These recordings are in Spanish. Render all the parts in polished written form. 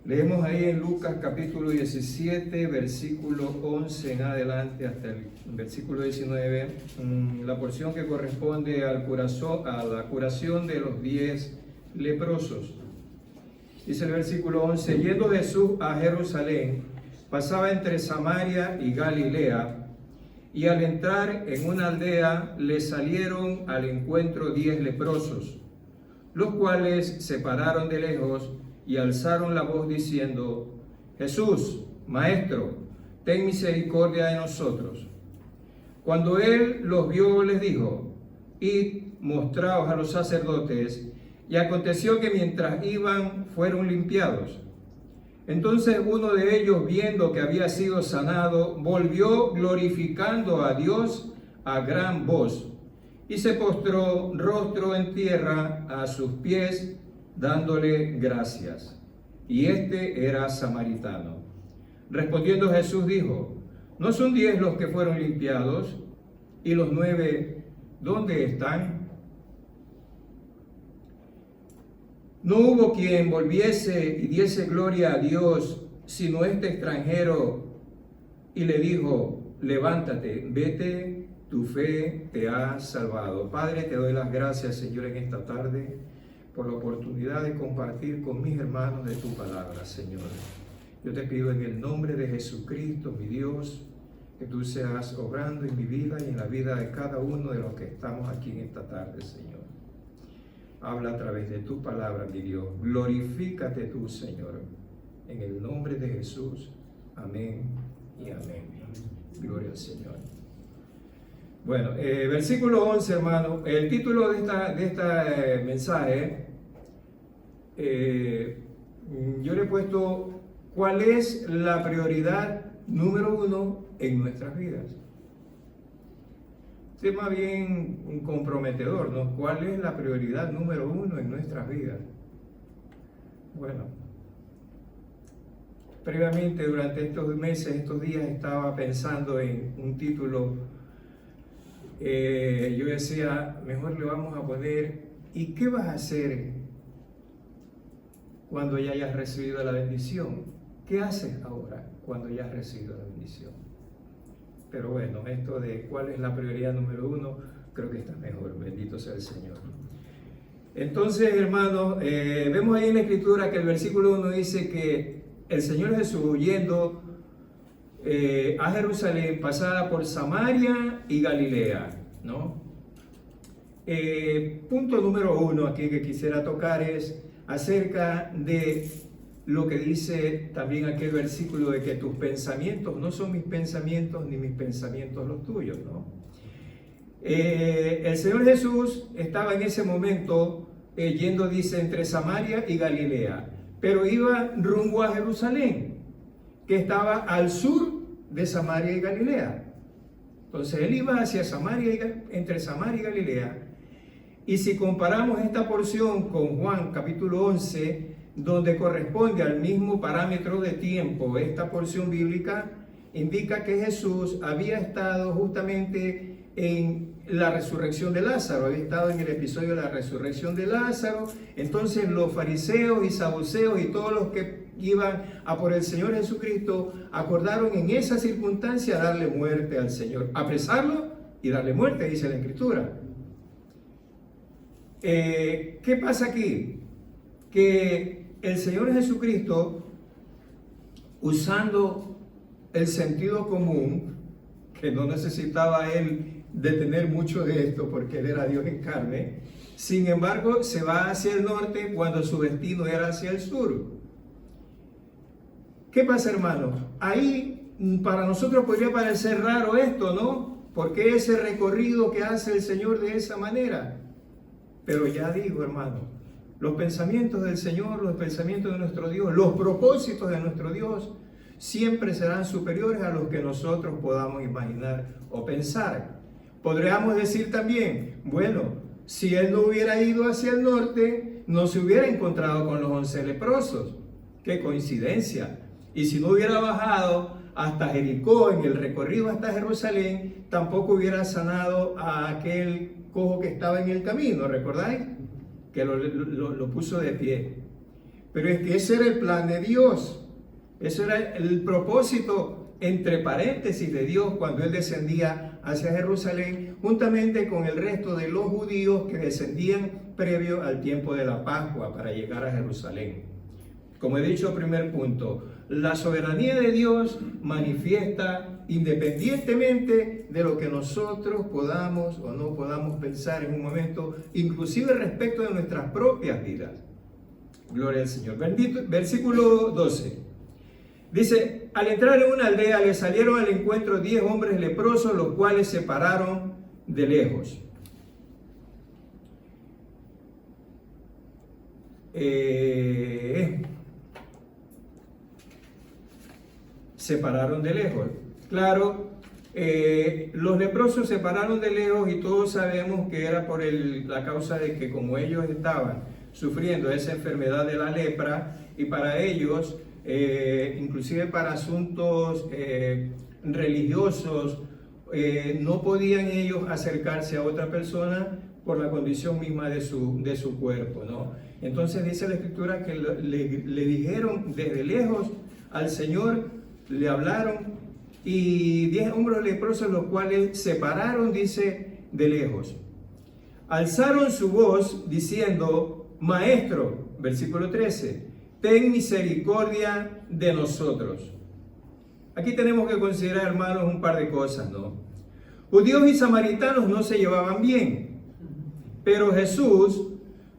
Leemos ahí en Lucas capítulo 17, versículo 11 en adelante hasta el versículo 19, la porción que corresponde a la curación de los 10 leprosos. Dice el versículo 11, yendo Jesús a Jerusalén, pasaba entre Samaria y Galilea, y al entrar en una aldea le salieron al encuentro 10 leprosos, los cuales se pararon de lejos y alzaron la voz diciendo: Jesús, Maestro, ten misericordia de nosotros. Cuando él los vio, les dijo: Id, mostraos a los sacerdotes. Y aconteció que mientras iban, fueron limpiados. Entonces uno de ellos, viendo que había sido sanado, volvió glorificando a Dios a gran voz, y se postró rostro en tierra a sus pies, dándole gracias. Y este era samaritano. Respondiendo Jesús dijo: ¿No son 10 los que fueron limpiados? ¿Y los 9 dónde están? No hubo quien volviese y diese gloria a Dios, sino este extranjero, y le dijo: levántate, vete, tu fe te ha salvado. Padre, te doy las gracias, Señor, en esta tarde, por la oportunidad de compartir con mis hermanos de tu palabra, Señor. Yo te pido en el nombre de Jesucristo, mi Dios, que tú seas obrando en mi vida y en la vida de cada uno de los que estamos aquí en esta tarde, Señor. Habla a través de tu palabra, mi Dios. Glorifícate tú, Señor. En el nombre de Jesús. Amén y amén. Gloria al Señor. Bueno, versículo 11, hermano. El título de esta mensaje, yo le he puesto: ¿cuál es la prioridad número 1 en nuestras vidas? Tema bien comprometedor, ¿no? ¿Cuál es la prioridad número 1 en nuestras vidas? Bueno, previamente durante estos meses, estos días, estaba pensando en un título. Yo decía, mejor le vamos a poner: ¿y qué vas a hacer cuando ya hayas recibido la bendición? ¿Qué haces ahora cuando ya has recibido la bendición? Pero bueno, esto de cuál es la prioridad número 1, creo que está mejor. Bendito sea el Señor. Entonces, hermanos, vemos ahí en la Escritura que el versículo 1 dice que el Señor Jesús, yendo a Jerusalén, pasaba por Samaria y Galilea, ¿no? Punto número 1 aquí que quisiera tocar es acerca de lo que dice también aquel versículo de que tus pensamientos no son mis pensamientos, ni mis pensamientos los tuyos, ¿no? El Señor Jesús estaba en ese momento yendo, dice, entre Samaria y Galilea, pero iba rumbo a Jerusalén, que estaba al sur de Samaria y Galilea. Entonces él iba hacia Samaria, entre Samaria y Galilea. Y si comparamos esta porción con Juan capítulo 11, donde corresponde al mismo parámetro de tiempo, esta porción bíblica indica que Jesús había estado justamente en la resurrección de Lázaro, había estado en el episodio de la resurrección de Lázaro. Entonces los fariseos y saduceos y todos los que iban a por el Señor Jesucristo acordaron en esa circunstancia darle muerte al Señor, apresarlo y darle muerte, dice la Escritura. ¿Qué pasa aquí? Que el Señor Jesucristo, usando el sentido común, que no necesitaba él de tener mucho de esto porque él era Dios en carne, sin embargo se va hacia el norte cuando su destino era hacia el sur. ¿Qué pasa, hermanos? Ahí para nosotros podría parecer raro esto, ¿no? ¿Por qué ese recorrido que hace el Señor de esa manera? Pero ya digo, hermanos, los pensamientos del Señor, los pensamientos de nuestro Dios, los propósitos de nuestro Dios siempre serán superiores a los que nosotros podamos imaginar o pensar. Podríamos decir también, bueno, si él no hubiera ido hacia el norte, no se hubiera encontrado con los 11 leprosos. ¡Qué coincidencia! Y si no hubiera bajado hasta Jericó en el recorrido hasta Jerusalén, tampoco hubiera sanado a aquel cojo que estaba en el camino, ¿recordáis? Que lo puso de pie. pero es que ese era el plan de Dios. Eso era el propósito, entre paréntesis, de Dios cuando Él descendía hacia Jerusalén, juntamente con el resto de los judíos que descendían previo al tiempo de la Pascua para llegar a Jerusalén. Como he dicho, primer punto, la soberanía de Dios manifiesta independientemente de lo que nosotros podamos o no podamos pensar en un momento, inclusive respecto de nuestras propias vidas. Gloria al Señor. Versículo 12. Dice, al entrar en una aldea le salieron al encuentro 10 hombres leprosos, los cuales se pararon de lejos. Se pararon de lejos. Claro, los leprosos se pararon de lejos y todos sabemos que era por la causa de que como ellos estaban sufriendo esa enfermedad de la lepra y para ellos, inclusive para asuntos religiosos, no podían ellos acercarse a otra persona por la condición misma de su cuerpo, ¿no? Entonces dice la Escritura que le dijeron desde lejos al Señor, le hablaron, y 10 hombres leprosos, los cuales se pararon, dice, de lejos. Alzaron su voz diciendo, Maestro, versículo 13, ten misericordia de nosotros. Aquí tenemos que considerar, hermanos, un par de cosas, ¿no? Judíos y samaritanos no se llevaban bien, pero Jesús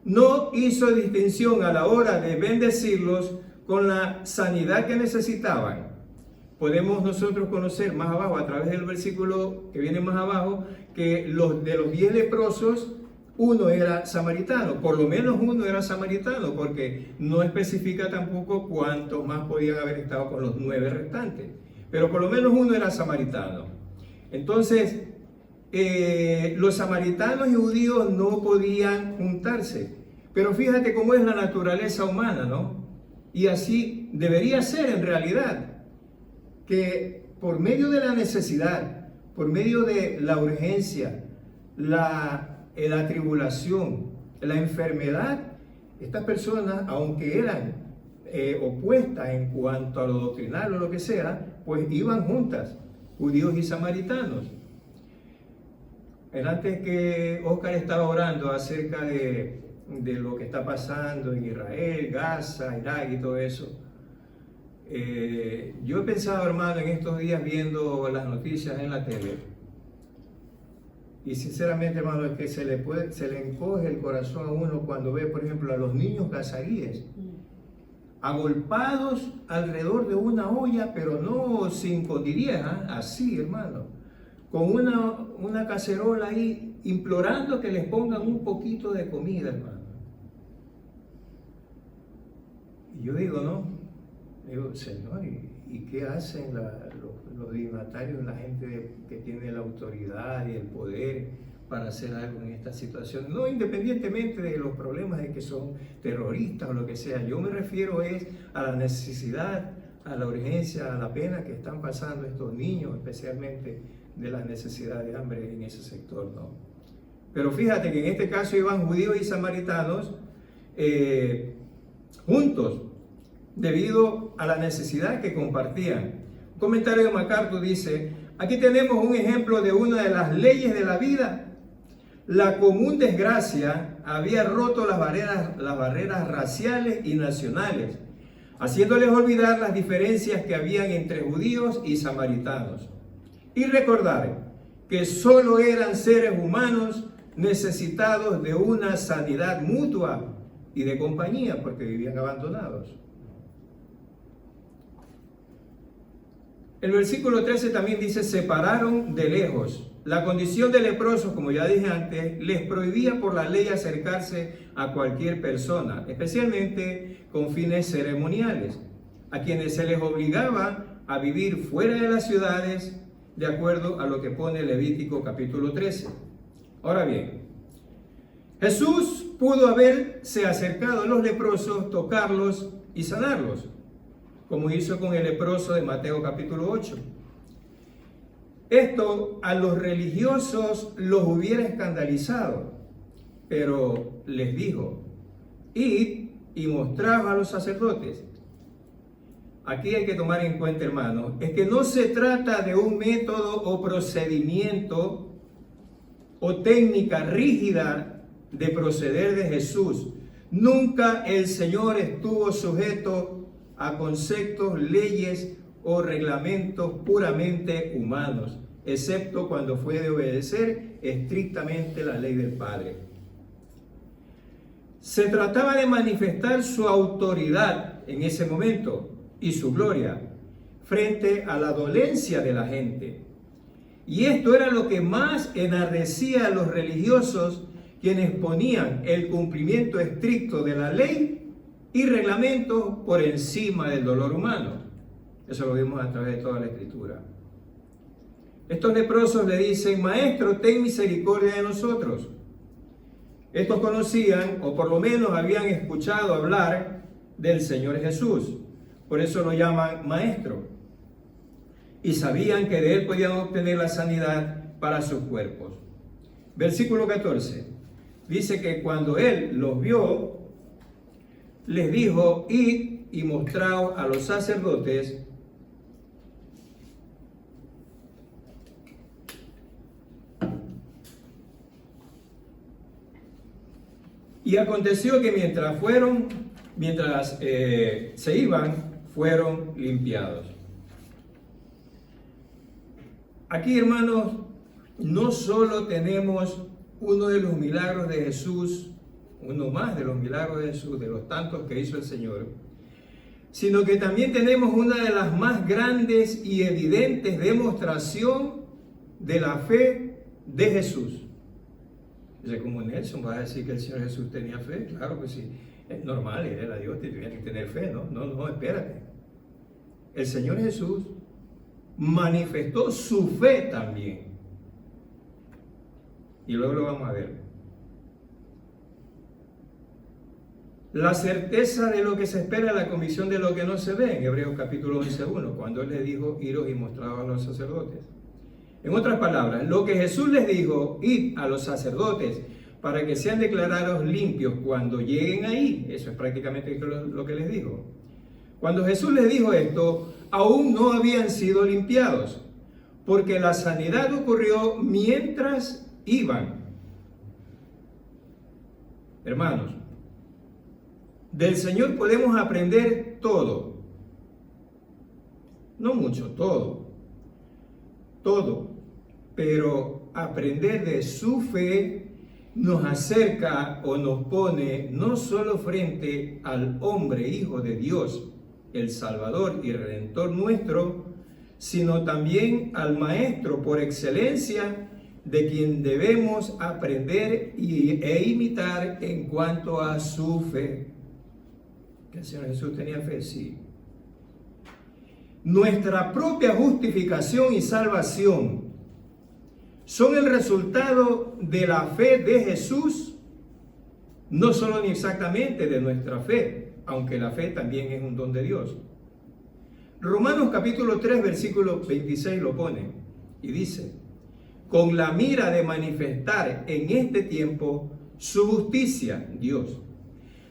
no hizo distinción a la hora de bendecirlos con la sanidad que necesitaban. Podemos nosotros conocer más abajo, a través del versículo que viene más abajo, que de los 10 leprosos, uno era samaritano, por lo menos uno era samaritano, porque no especifica tampoco cuántos más podían haber estado con los 9 restantes, pero por lo menos uno era samaritano. Entonces, los samaritanos y judíos no podían juntarse, pero fíjate cómo es la naturaleza humana, ¿no? Y así debería ser en realidad, que por medio de la necesidad, por medio de la urgencia, la tribulación, la enfermedad, estas personas, aunque eran opuestas en cuanto a lo doctrinal o lo que sea, pues iban juntas, judíos y samaritanos. Antes que Oscar estaba orando acerca de lo que está pasando en Israel, Gaza, Irak y todo eso, yo he pensado, hermano, en estos días viendo las noticias en la tele, y sinceramente, hermano, es que se le encoge el corazón a uno cuando ve, por ejemplo, a los niños gazaríes agolpados alrededor de una olla, pero no 5 o 10, así, hermano, con una cacerola ahí, implorando que les pongan un poquito de comida, hermano. Y yo digo, ¿no? Digo, Señor, ¿y qué hacen los dignatarios, la gente que tiene la autoridad y el poder para hacer algo en esta situación? No, independientemente de los problemas de que son terroristas o lo que sea, yo me refiero a la necesidad, a la urgencia, a la pena que están pasando estos niños, especialmente de la necesidad de hambre en ese sector, ¿no? Pero fíjate que en este caso iban judíos y samaritanos juntos, debido a la necesidad que compartían. Un comentario de MacArthur dice, aquí tenemos un ejemplo de una de las leyes de la vida. La común desgracia había roto las barreras raciales y nacionales, haciéndoles olvidar las diferencias que habían entre judíos y samaritanos, y recordar que solo eran seres humanos necesitados de una sanidad mutua y de compañía, porque vivían abandonados. El versículo 13 también dice, se pararon de lejos. La condición de leprosos, como ya dije antes, les prohibía por la ley acercarse a cualquier persona, especialmente con fines ceremoniales, a quienes se les obligaba a vivir fuera de las ciudades, de acuerdo a lo que pone Levítico capítulo 13. Ahora bien, Jesús pudo haberse acercado a los leprosos, tocarlos y sanarlos, como hizo con el leproso de Mateo capítulo 8. Esto a los religiosos los hubiera escandalizado, pero les dijo, id y mostraos a los sacerdotes. Aquí hay que tomar en cuenta, hermanos, es que no se trata de un método o procedimiento o técnica rígida de proceder de Jesús. Nunca el Señor estuvo sujeto a conceptos, leyes o reglamentos puramente humanos, excepto cuando fue de obedecer estrictamente la ley del Padre. Se trataba de manifestar su autoridad en ese momento y su gloria frente a la dolencia de la gente. Y esto era lo que más enardecía a los religiosos, quienes ponían el cumplimiento estricto de la ley y reglamentos por encima del dolor humano. Eso lo vimos a través de toda la Escritura. Estos leprosos le dicen: Maestro, ten misericordia de nosotros. Estos conocían, o por lo menos habían escuchado hablar del Señor Jesús. Por eso lo llaman Maestro. Y sabían que de él podían obtener la sanidad para sus cuerpos. Versículo 14. Dice que cuando él los vio, les dijo: id y mostraos a los sacerdotes. Y aconteció que mientras se iban, fueron limpiados. Aquí, hermanos, no solo tenemos uno de los milagros de Jesús, uno más de los milagros de Jesús, de los tantos que hizo el Señor, sino que también tenemos una de las más grandes y evidentes demostración de la fe de Jesús. Dice, como Nelson, ¿vas a decir que el Señor Jesús tenía fe? Claro que sí, es normal, él era Dios, tenía que tener fe, ¿no? No, espérate. El Señor Jesús manifestó su fe también. Y luego lo vamos a ver. La certeza de lo que se espera, la convicción de lo que no se ve, en Hebreos capítulo 11:1, cuando él les dijo: iros y mostraos a los sacerdotes. En otras palabras, lo que Jesús les dijo: id a los sacerdotes para que sean declarados limpios cuando lleguen ahí. Eso es prácticamente lo que les dijo. Cuando Jesús les dijo esto, aún no habían sido limpiados, porque la sanidad ocurrió mientras iban. Hermanos, del Señor podemos aprender todo. No mucho, todo. Pero aprender de su fe nos acerca o nos pone no solo frente al hombre hijo de Dios, el Salvador y Redentor nuestro, sino también al Maestro por excelencia, de quien debemos aprender e imitar en cuanto a su fe. ¿Que el Señor Jesús tenía fe? Sí. Nuestra propia justificación y salvación son el resultado de la fe de Jesús, no solo ni exactamente de nuestra fe, aunque la fe también es un don de Dios. Romanos capítulo 3, versículo 26 lo pone y dice: con la mira de manifestar en este tiempo su justicia, Dios,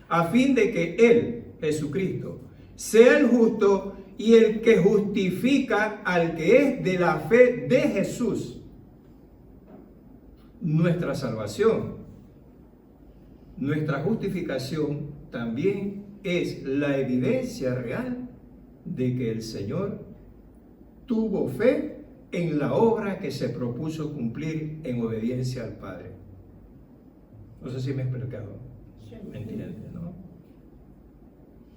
a fin de que Él, Jesucristo, sea el justo y el que justifica al que es de la fe de Jesús. Nuestra salvación, nuestra justificación también es la evidencia real de que el Señor tuvo fe en la obra que se propuso cumplir en obediencia al Padre. No sé si me he explicado. ¿Me entiendes, no?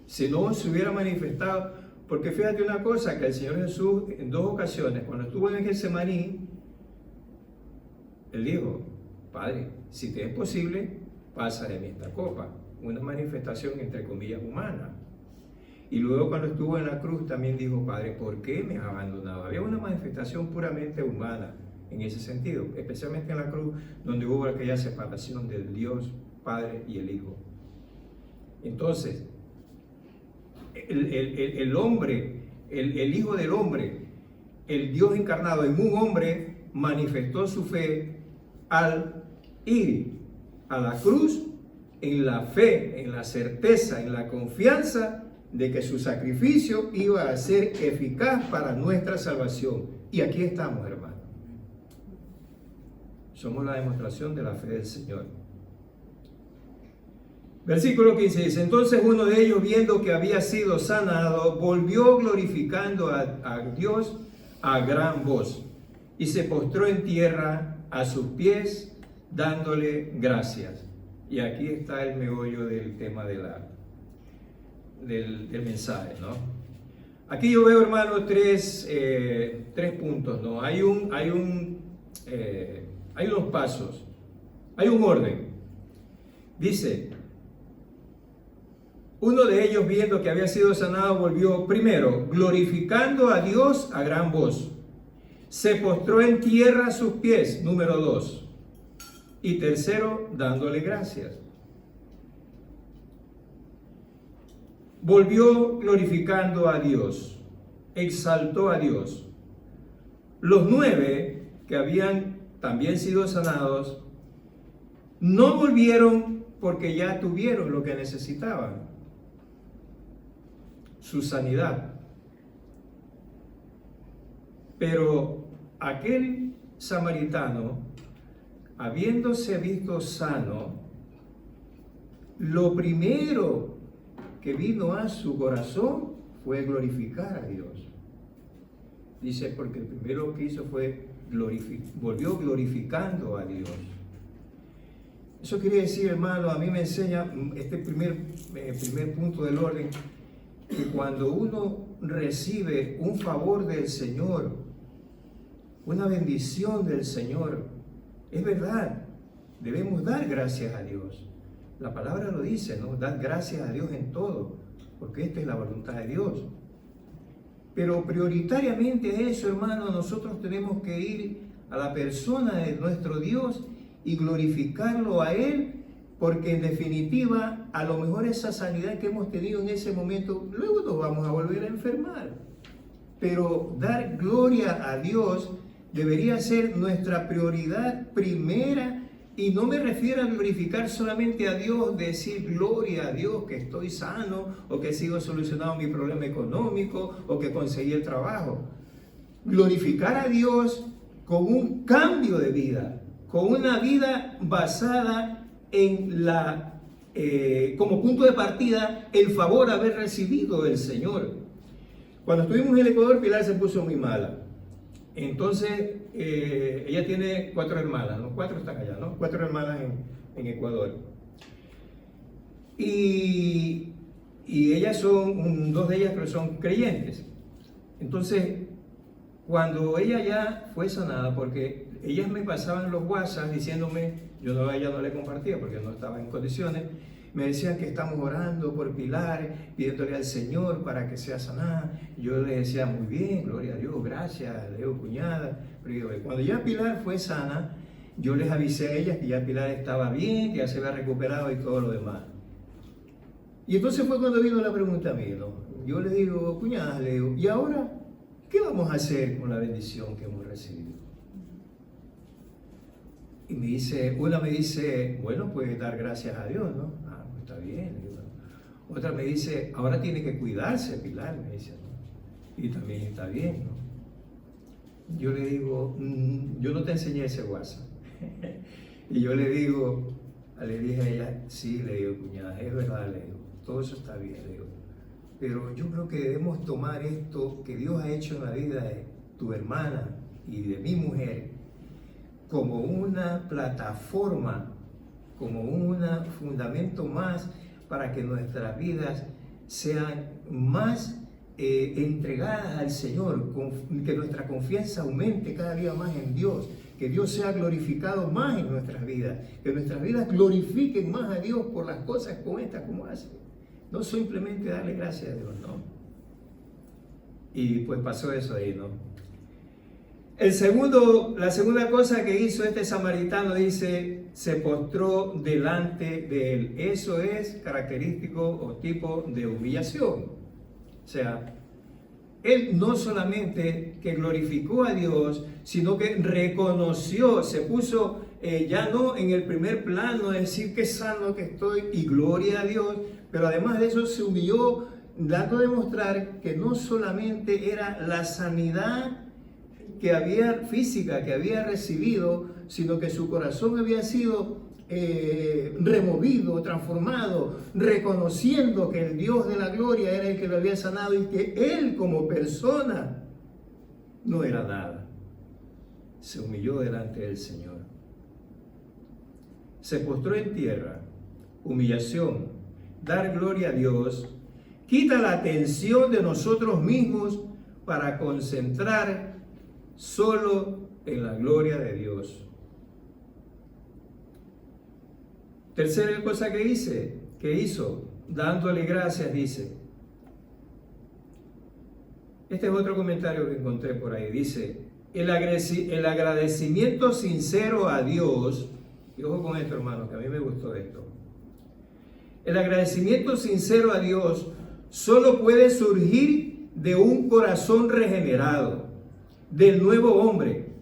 Si no se hubiera manifestado, porque fíjate una cosa, que el Señor Jesús en 2 ocasiones, cuando estuvo en el Getsemaní, Él dijo: Padre, si te es posible, pasa de mí esta copa. Una manifestación entre comillas humana. Y luego cuando estuvo en la cruz también dijo: Padre, ¿por qué me has abandonado? Había una manifestación puramente humana en ese sentido, especialmente en la cruz, donde hubo aquella separación del Dios Padre y el Hijo. Entonces, el hombre, el Hijo del hombre, el Dios encarnado en un hombre, manifestó su fe al ir a la cruz en la fe, en la certeza, en la confianza de que su sacrificio iba a ser eficaz para nuestra salvación. Y aquí estamos, hermanos. Somos la demostración de la fe del Señor. Versículo 15 dice: entonces uno de ellos, viendo que había sido sanado, volvió glorificando a Dios a gran voz, y se postró en tierra a sus pies, dándole gracias. Y aquí está el meollo del tema del mensaje, ¿no? Aquí yo veo, hermano, tres puntos, ¿no? Hay unos pasos, hay un orden. Dice: uno de ellos, viendo que había sido sanado, volvió primero glorificando a Dios a gran voz. Se postró en tierra a sus pies, número 2. Y tercero, dándole gracias. Volvió glorificando a Dios, exaltó a Dios. Los 9 que habían también sido sanados no volvieron porque ya tuvieron lo que necesitaban, su sanidad. Pero aquel samaritano, habiéndose visto sano, lo primero que vino a su corazón fue glorificar a Dios. Dice, porque el primero que hizo fue volvió glorificando a Dios. Eso quiere decir, hermano, a mí me enseña este primer punto del orden, que cuando uno recibe un favor del Señor, una bendición del Señor, es verdad, debemos dar gracias a Dios. La palabra lo dice, ¿no? Dar gracias a Dios en todo, porque esta es la voluntad de Dios. Pero prioritariamente a eso, hermano, nosotros tenemos que ir a la persona de nuestro Dios y glorificarlo a Él, porque en definitiva, a lo mejor esa sanidad que hemos tenido en ese momento, luego nos vamos a volver a enfermar. Pero dar gloria a Dios debería ser nuestra prioridad primera. Y no me refiero a glorificar solamente a Dios, decir gloria a Dios que estoy sano, o que sigo solucionando mi problema económico, o que conseguí el trabajo. Glorificar a Dios con un cambio de vida, con una vida basada en como punto de partida, el favor de haber recibido del Señor. Cuando estuvimos en el Ecuador, Pilar se puso muy mala. Entonces, ella tiene 4 hermanas, ¿no? 4 están allá, ¿no? 4 hermanas en Ecuador. Y ellas son, 2 de ellas que son creyentes. Entonces, cuando ella ya fue sanada, porque ellas me pasaban los WhatsApp diciéndome, ella no le compartía porque no estaba en condiciones, me decían que estamos orando por Pilar, pidiéndole al Señor para que sea sanada. Yo le decía, muy bien, gloria a Dios, gracias, le digo, cuñada. Pero cuando ya Pilar fue sana, yo les avisé a ellas que ya Pilar estaba bien, que ya se había recuperado y todo lo demás. Y entonces fue cuando vino la pregunta a mí, ¿no? Yo le digo, cuñada, le digo, ¿y ahora qué vamos a hacer con la bendición que hemos recibido? Y una me dice, bueno, pues dar gracias a Dios, ¿no? Ah, pues está bien. Otra me dice, ahora tiene que cuidarse, Pilar, me dice, ¿no? Y también está bien, ¿no? Yo le digo, yo no te enseñé ese WhatsApp. Y yo le dije a ella, sí, le digo, cuñada, es verdad, le digo, todo eso está bien, le digo. Pero yo creo que debemos tomar esto que Dios ha hecho en la vida de tu hermana y de mi mujer como una plataforma, como un fundamento más para que nuestras vidas sean más entregadas al Señor, que nuestra confianza aumente cada día más en Dios, que Dios sea glorificado más en nuestras vidas, que nuestras vidas glorifiquen más a Dios por las cosas como estas, como hacen. No simplemente darle gracias a Dios, ¿no? Y pues pasó eso ahí, ¿no? La segunda cosa que hizo este samaritano, dice, se postró delante de él. Eso es característico o tipo de humillación. O sea, él no solamente que glorificó a Dios, sino que reconoció, se puso ya no en el primer plano, decir que sano que estoy y gloria a Dios, pero además de eso se humilló, dando a demostrar que no solamente era la sanidad que había física, que había recibido, sino que su corazón había sido removido, transformado, reconociendo que el Dios de la gloria era el que lo había sanado y que él como persona no era nada. Se humilló delante del Señor. Se postró en tierra. Humillación. Dar gloria a Dios. Quita la atención de nosotros mismos para concentrar solo en la gloria de Dios. Tercera cosa que hizo, dándole gracias, dice. Este es otro comentario que encontré por ahí. Dice, el agradecimiento sincero a Dios, y ojo con esto, hermano, que a mí me gustó esto. El agradecimiento sincero a Dios solo puede surgir de un corazón regenerado, del nuevo hombre,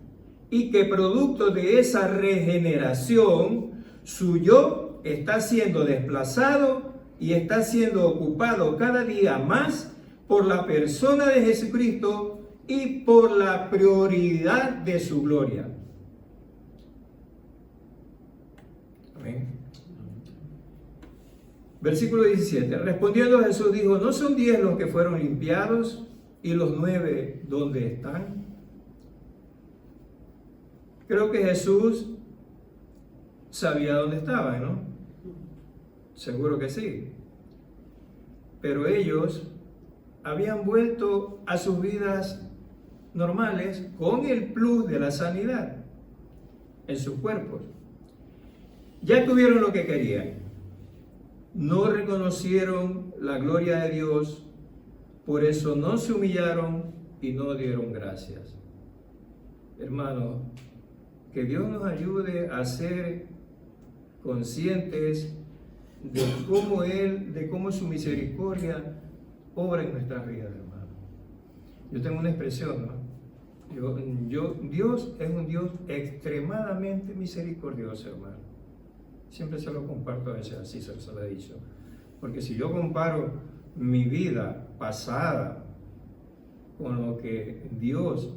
y que producto de esa regeneración, su yo está siendo desplazado y está siendo ocupado cada día más por la persona de Jesucristo y por la prioridad de su gloria. Amén. Versículo 17. Respondiendo Jesús dijo, ¿no son 10 los que fueron limpiados y los 9 dónde están? Creo que Jesús sabía dónde estaban, ¿no? Seguro que sí. Pero ellos habían vuelto a sus vidas normales con el plus de la sanidad en sus cuerpos. Ya tuvieron lo que querían. No reconocieron la gloria de Dios, por eso no se humillaron y no dieron gracias. Hermano, que Dios nos ayude a ser conscientes de cómo su misericordia obra en nuestras vidas, hermano. Yo tengo una expresión, ¿no? Dios es un Dios extremadamente misericordioso, hermano. Siempre se lo comparto a veces así, se lo he dicho. Porque si yo comparo mi vida pasada con lo que Dios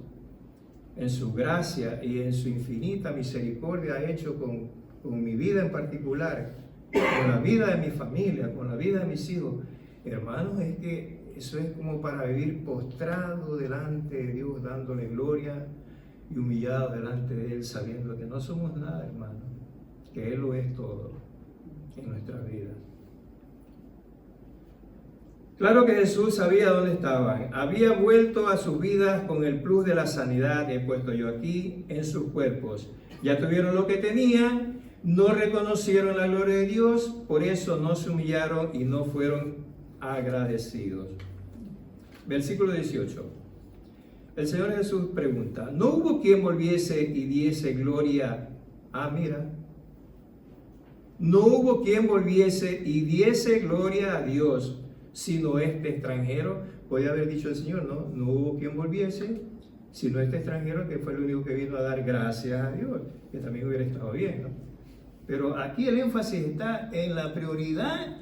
en su gracia y en su infinita misericordia ha hecho con mi vida en particular, con la vida de mi familia, con la vida de mis hijos, hermanos, es que eso es como para vivir postrado delante de Dios, dándole gloria y humillado delante de Él, sabiendo que no somos nada, hermano, que Él lo es todo en nuestras vidas. Claro que Jesús sabía dónde estaban. Había vuelto a sus vidas con el plus de la sanidad que he puesto yo aquí en sus cuerpos. Ya tuvieron lo que tenían, no reconocieron la gloria de Dios, por eso no se humillaron y no fueron agradecidos. Versículo 18. El Señor Jesús pregunta, ¿no hubo quien volviese y diese gloria? Mira. No hubo quien volviese y diese gloria a Dios, sino este extranjero. Podía haber dicho el Señor, no hubo quien volviese, sino este extranjero que fue el único que vino a dar gracias a Dios, que también hubiera estado bien, ¿no? Pero aquí el énfasis está en la prioridad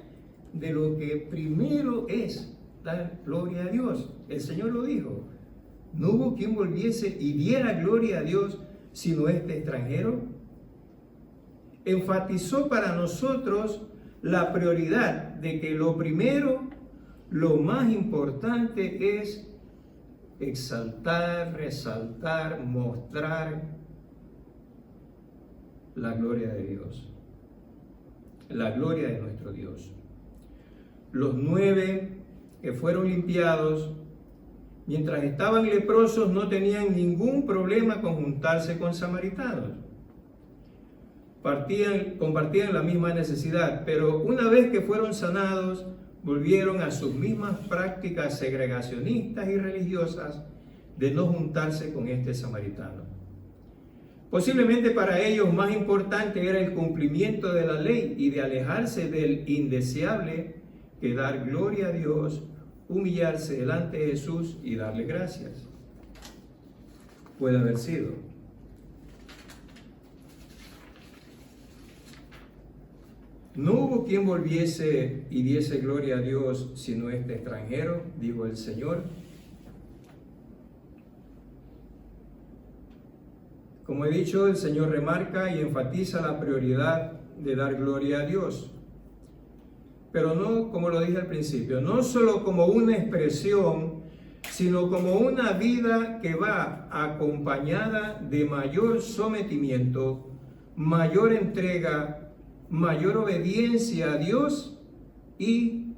de lo que primero es dar gloria a Dios. El Señor lo dijo, no hubo quien volviese y diera gloria a Dios, sino este extranjero. Enfatizó para nosotros la prioridad de que lo primero, lo más importante es exaltar, resaltar, mostrar la gloria de Dios, la gloria de nuestro Dios. Los 9 que fueron limpiados, mientras estaban leprosos, no tenían ningún problema con juntarse con samaritanos. Compartían la misma necesidad, pero una vez que fueron sanados, volvieron a sus mismas prácticas segregacionistas y religiosas de no juntarse con este samaritano. Posiblemente para ellos más importante era el cumplimiento de la ley y de alejarse del indeseable que dar gloria a Dios, humillarse delante de Jesús y darle gracias. Puede haber sido. No hubo quien volviese y diese gloria a Dios sino este extranjero, dijo el Señor. Como he dicho, el Señor remarca y enfatiza la prioridad de dar gloria a Dios. Pero no, como lo dije al principio, no solo como una expresión, sino como una vida que va acompañada de mayor sometimiento, mayor entrega, mayor obediencia a Dios y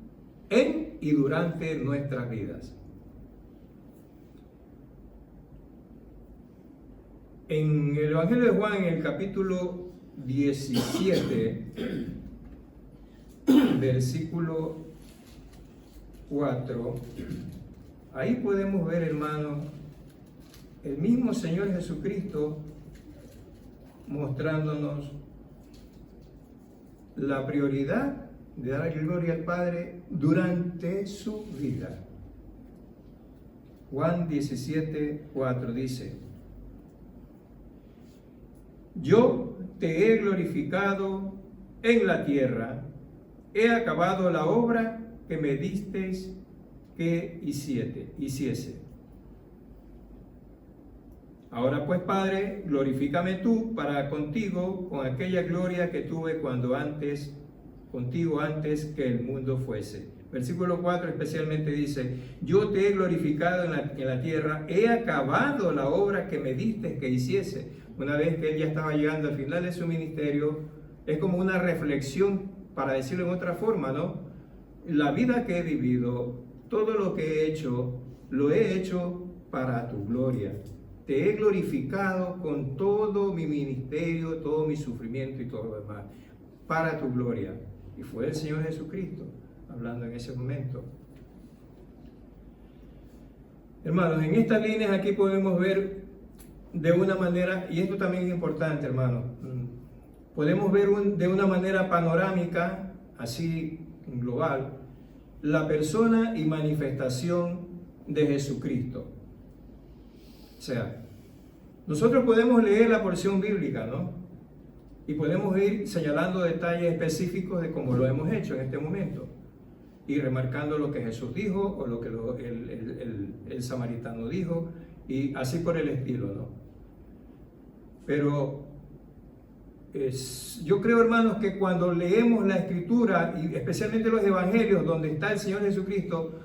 en y durante nuestras vidas. En el Evangelio de Juan, en el capítulo 17, versículo 4, ahí podemos ver, hermanos, el mismo Señor Jesucristo mostrándonos la prioridad de dar gloria al Padre durante su vida. Juan 17, 4 dice: Yo te he glorificado en la tierra, he acabado la obra que me disteis que hiciese. Ahora pues, Padre, glorifícame tú para contigo con aquella gloria que tuve contigo antes que el mundo fuese. Versículo 4 especialmente dice: Yo te he glorificado en la tierra, he acabado la obra que me diste que hiciese. Una vez que él ya estaba llegando al final de su ministerio, es como una reflexión, para decirlo en otra forma, ¿no? La vida que he vivido, todo lo que he hecho, lo he hecho para tu gloria. Te he glorificado con todo mi ministerio, todo mi sufrimiento y todo lo demás, para tu gloria. Y fue el Señor Jesucristo hablando en ese momento. Hermanos, en estas líneas aquí podemos ver de una manera, y esto también es importante, hermanos, podemos ver de una manera panorámica, así global, la persona y manifestación de Jesucristo. O sea, nosotros podemos leer la porción bíblica, ¿no? Y podemos ir señalando detalles específicos de cómo lo hemos hecho en este momento. Y remarcando lo que Jesús dijo o lo que el samaritano dijo, y así por el estilo, ¿no? Pero yo creo, hermanos, que cuando leemos la Escritura, y especialmente los Evangelios, donde está el Señor Jesucristo,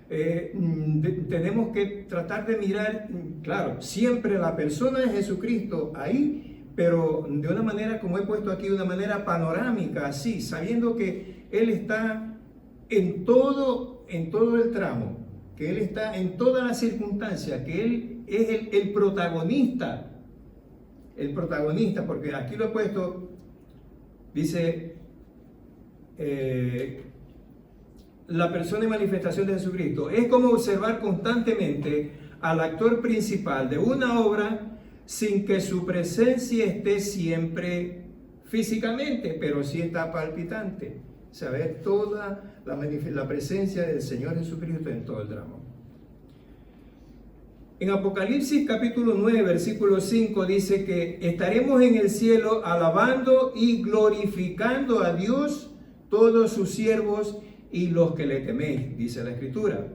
tenemos que tratar de mirar, claro, siempre la persona de Jesucristo ahí, pero de una manera, como he puesto aquí, de una manera panorámica, así, sabiendo que Él está en todo el tramo, que Él está en todas las circunstancias, que Él es el protagonista, porque aquí lo he puesto, dice, la persona y manifestación de Jesucristo. Es como observar constantemente al actor principal de una obra sin que su presencia esté siempre físicamente, pero sí está palpitante. Saber toda la presencia del Señor Jesucristo en todo el drama. En Apocalipsis capítulo 9, versículo 5 dice que estaremos en el cielo alabando y glorificando a Dios, todos sus siervos y los que le teméis, dice la Escritura.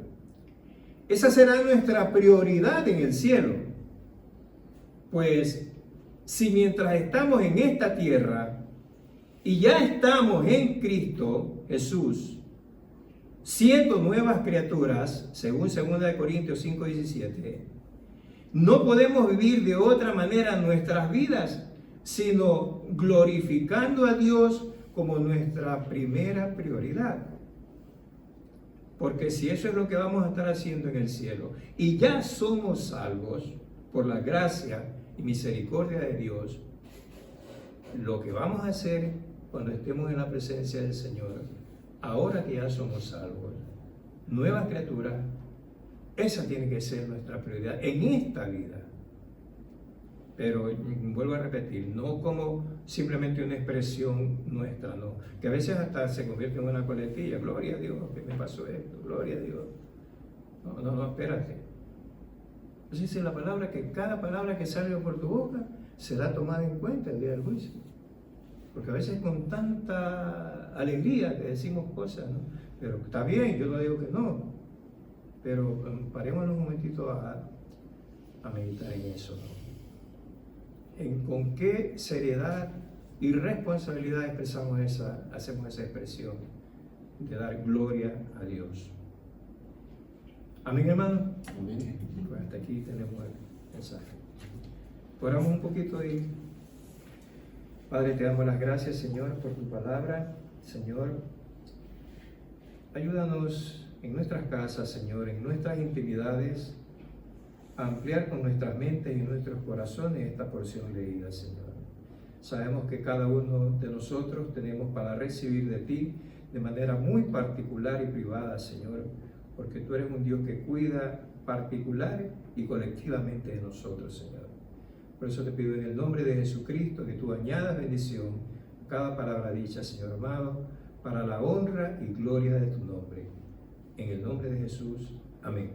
Esa será nuestra prioridad en el cielo. Pues si mientras estamos en esta tierra y ya estamos en Cristo Jesús, siendo nuevas criaturas, según 2 Corintios 5:17, no podemos vivir de otra manera nuestras vidas, sino glorificando a Dios como nuestra primera prioridad. Porque si eso es lo que vamos a estar haciendo en el cielo, y ya somos salvos por la gracia y misericordia de Dios, lo que vamos a hacer cuando estemos en la presencia del Señor, ahora que ya somos salvos, nuevas criaturas, esa tiene que ser nuestra prioridad en esta vida. Pero vuelvo a repetir, no como simplemente una expresión nuestra, no, que a veces hasta se convierte en una coletilla. Gloria a Dios, que me pasó esto, gloria a Dios. No, espérate. Entonces dice la palabra que cada palabra que salga por tu boca será tomada en cuenta el día del juicio. Porque a veces con tanta alegría que decimos cosas, ¿no? Pero está bien, yo no digo que no, pero parémonos un momentito a meditar en eso, ¿no? Con qué seriedad y responsabilidad hacemos esa expresión de dar gloria a Dios. Amén, hermano. Amén. Pues hasta aquí tenemos el mensaje. Oramos un poquito y Padre, te damos las gracias, Señor, por tu palabra. Señor, ayúdanos en nuestras casas, Señor, en nuestras intimidades, a ampliar con nuestras mentes y nuestros corazones esta porción leída, Señor. Sabemos que cada uno de nosotros tenemos para recibir de ti de manera muy particular y privada, Señor, porque tú eres un Dios que cuida particular y colectivamente de nosotros, Señor. Por eso te pido en el nombre de Jesucristo que tú añadas bendición a cada palabra dicha, Señor amado, para la honra y gloria de tu nombre. En el nombre de Jesús. Amén.